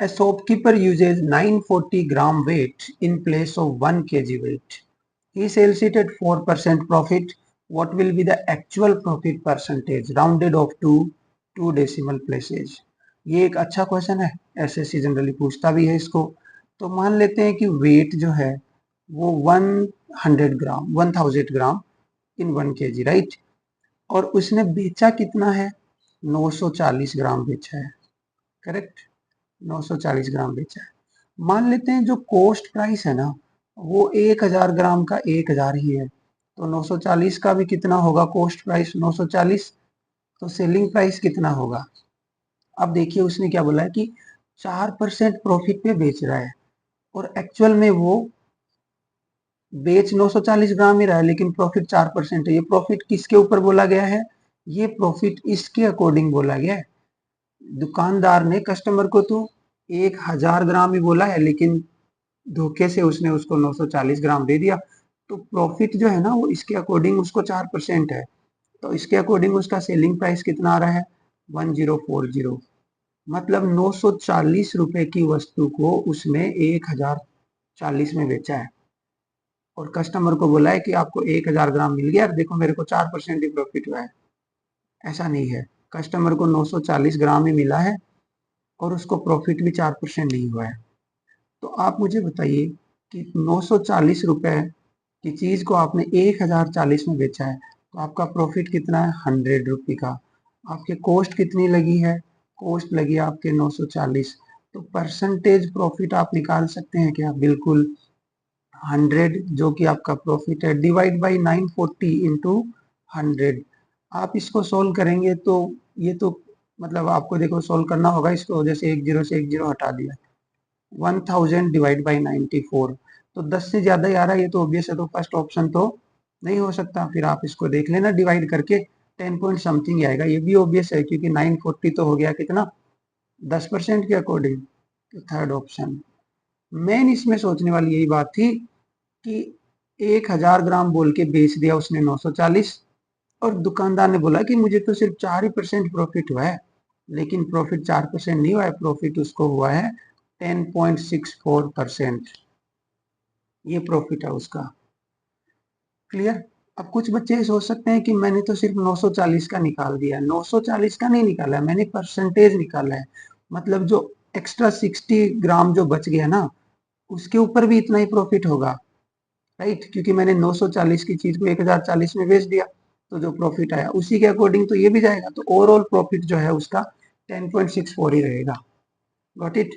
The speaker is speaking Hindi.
A shopkeeper uses 940 gram weight in place of 1 kg weight. He sells it at 4% profit. What will be the actual profit percentage rounded off to 2 decimal places? ये एक अच्छा क्वेश्चन है, एसएससी जनरली पूछता भी है इसको। तो मान लेते हैं कि वेट जो है वो 100 ग्राम 1000 ग्राम इन 1 kg, राइट। और उसने बेचा कितना है? 940 ग्राम बेचा है, करेक्ट। 940 ग्राम बेचा है। मान लेते हैं जो कॉस्ट प्राइस है ना वो 1000 ग्राम का 1000 ही है, तो 940 का भी कितना होगा? कॉस्ट प्राइस 940, तो सेलिंग प्राइस कितना होगा? अब देखिए उसने क्या बोला है कि 4% प्रॉफिट पे बेच रहा है, और एक्चुअल में वो बेच 940 ग्राम ही रहा है, लेकिन प्रॉफिट 4% है। ये प्रॉफिट किसके ऊपर बोला गया है? ये प्रॉफिट इसके अकॉर्डिंग बोला गया है। दुकानदार ने कस्टमर को तो 1000 ग्राम ही बोला है, लेकिन धोखे से उसने उसको 940 ग्राम दे दिया। तो प्रॉफिट जो है ना वो इसके अकॉर्डिंग उसको 4% है, तो इसके अकॉर्डिंग उसका सेलिंग प्राइस कितना आ रहा है? 1040। मतलब 940 रुपए की वस्तु को उसने 1040 में बेचा है, और कस्टमर को बोला है कि आपको 1000 ग्राम मिल गया, देखो मेरे को 4% ही प्रॉफिट हुआ है। ऐसा नहीं है, कस्टमर को 940 ग्राम ही मिला है और उसको प्रॉफिट भी 4% नहीं हुआ है। तो आप मुझे बताइए कि 940 रुपए की चीज को आपने 1040 में बेचा है, तो आपका प्रॉफिट कितना है? 100 रुपये का। आपके कॉस्ट कितनी लगी है? कॉस्ट लगी आपके 940। तो परसेंटेज प्रॉफिट आप निकाल सकते हैं क्या? बिल्कुल। 100 जो कि आपका प्रॉफिट है, डिवाइड बाई 940 इंटू 100। आप इसको सोल्व करेंगे तो ये तो मतलब आपको देखो सोल्व करना होगा इसको, जैसे एक जीरो से एक जीरो हटा दिया, 1000 डिवाइड बाई 94, तो 10 से ज्यादा ही आ रहा है, ये तो ऑब्वियस है, तो फर्स्ट ऑप्शन तो नहीं हो सकता। फिर आप इसको देख लेना डिवाइड करके, 10 पॉइंट समथिंग आएगा, ये भी ऑब्वियस है क्योंकि 940 तो हो गया कितना? 10% के अकॉर्डिंग, तो थर्ड ऑप्शन। मेन इसमें सोचने वाली यही बात थी कि 1000 ग्राम बोल के बेच दिया उसने 940, और दुकानदार ने बोला कि मुझे तो सिर्फ 4% प्रॉफिट हुआ है, लेकिन प्रॉफिट 4% नहीं हुआ है, प्रॉफिट उसको हुआ है 10.64%। ये प्रॉफिट है उसका। क्लियर? अब कुछ बच्चे सोच सकते हैं कि मैंने तो सिर्फ 940 का निकाल दिया। 940 का नहीं निकाला है, मैंने परसेंटेज निकाला है। मतलब जो एक्स्ट्रा 60 ग्राम जो बच गया ना, उसके ऊपर भी इतना ही प्रॉफिट होगा, राइट। क्योंकि मैंने 940 की चीज को 1040 में बेच दिया, तो जो प्रॉफिट आया उसी के अकॉर्डिंग तो ये भी जाएगा। तो ओवरऑल प्रॉफिट जो है उसका 10.64 ही रहेगा। Got it?